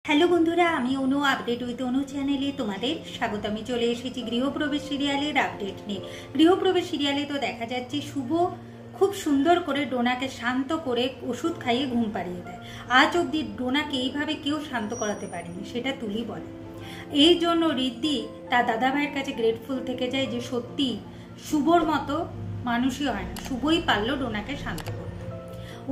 Hello বন্ধুরা, আমি অনু update with অনু চ্যানেলে তোমাদের স্বাগত। আমি চলে এসেছি গৃহপ্রবেশ সিরিয়ালের আপডেট নিয়ে। গৃহপ্রবেশ সিরিয়ালে তো দেখা যাচ্ছে শুভ খুব সুন্দর করে ডোনাকে শান্ত করে ওষুধ খাইয়ে ঘুম পাড়িয়ে দেয়। আজ অবধি ডোনাকে এইভাবে কেউ শান্ত করাতে পারেনি, সেটা তুলি বলে। এই জন্য রিদ্ধি তার দাদা ভাইয়ের কাছে গ্রেটফুল থেকে যায় যে সত্যি শুভর মতো মানুষই হয় না, শুভই পারলো ডোনাকে শান্ত করতে।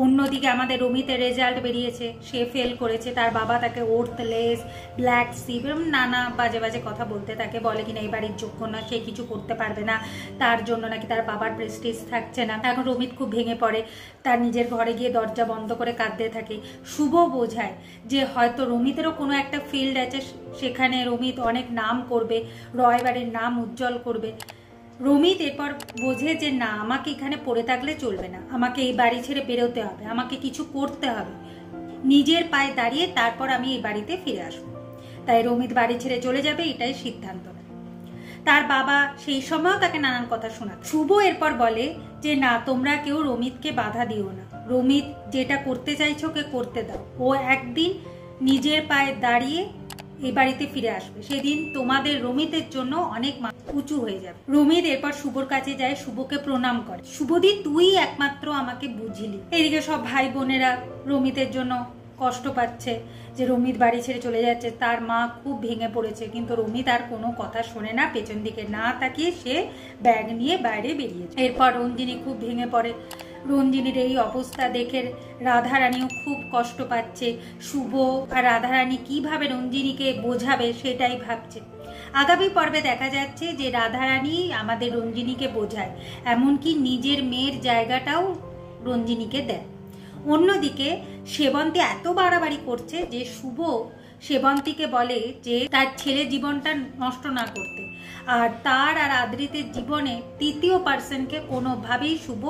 অন্যদিকে আমাদের রমিতের রেজাল্ট বেরিয়েছে, সে ফেল করেছে। তার বাবা তাকে ওর্থলেস, ব্ল্যাক শিপ এরকম নানা বাজে বাজে কথা বলতে তাকে বলে কিনা এই বাড়ির যোগ্য না, সে কিছু করতে পারবে না, তার জন্য নাকি তার বাবার প্রেস্টিজ থাকছে না। এখন রমিত খুব ভেঙে পড়ে, তার নিজের ঘরে গিয়ে দরজা বন্ধ করে কাঁদতে থাকে। শুভ বোঝায় যে হয়তো রমিতেরও কোনো একটা ফিল্ড আছে, সেখানে রমিত অনেক নাম করবে, রয় বাড়ির নাম উজ্জ্বল করবে। রমিত এরপর বোঝে যে না, আমাকে এখানে পড়ে থাকলে চলবে না, আমাকে এই বাড়ি ছেড়ে বেরোতে হবে, আমাকে কিছু করতে হবে, নিজের পায়ে দাঁড়িয়ে তারপর আমি এই বাড়িতে ফিরে আসবো। তাই রমিত বাড়ি ছেড়ে চলে যাবে, এটাই সিদ্ধান্ত নেয়। তার বাবা সেই সময়ও তাকে নানান কথা শোনায়। শুভ এরপর বলে যে না, তোমরা কেউ রমিতকে বাধা দিও না, রমিত যেটা করতে চাইছে ওকে করতে দাও, ও একদিন নিজের পায়ে দাঁড়িয়ে এই বাড়িতে ফিরে আসবে, সেদিন তোমাদের রমিতের জন্য অনেক উঁচু হয়ে যাবে। রমিত এরপর শুভর কাছে যায়, শুভকে প্রণাম করে। শুভদি, তুই একমাত্র আমাকে বুঝিলি। এদিকে সব ভাই বোনেরা রমিতের জন্য কষ্ট পাচ্ছে যে রমিত বাড়ি ছেড়ে চলে যাচ্ছে। তার মা খুব ভেঙে পড়েছে, কিন্তু রমিত আর কোনো কথা শোনে না, পেছন দিকে না তাকিয়ে সে ব্যাগ নিয়ে বাইরে বেরিয়েছে। এরপর রঞ্জিনী খুব ভেঙে পড়ে। রঞ্জিনীর এই অবস্থা দেখে রাধারানীও খুব কষ্ট পাচ্ছে। শুভ আর রাধারানী কিভাবে রঞ্জিনীকে বোঝাবে সেটাই ভাবছে। আগামী পর্বে দেখা যাচ্ছে যে রাধারানী আমাদের রঞ্জিনীকে বোঝায়, এমনকি নিজের মেয়ের জায়গাটাও রঞ্জিনীকে দেয়। অন্যদিকে সেবন্তী এত বাড়াবাড়ি করছে যে শুভ সেবন্তীকে বলে যে তার ছেলে জীবনটা নষ্ট না করতে, আর তার আর আদ্রিতের জীবনে তৃতীয় পার্সনকে কোনোভাবেই শুভ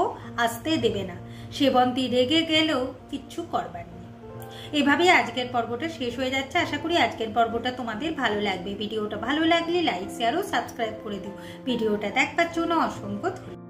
আসতে দেবে না। সেবন্তী রেগে গেলেও কিচ্ছু করবার নেই। এভাবেই আজকের পর্বটা শেষ হয়ে যাচ্ছে। আশা করি আজকের পর্বটা তোমাদের ভালো লাগবে। ভিডিওটা ভালো লাগলে লাইক, শেয়ার ও সাবস্ক্রাইব করে দিও। ভিডিওটা দেখবার জন্য অসংখ্য ধন্যবাদ।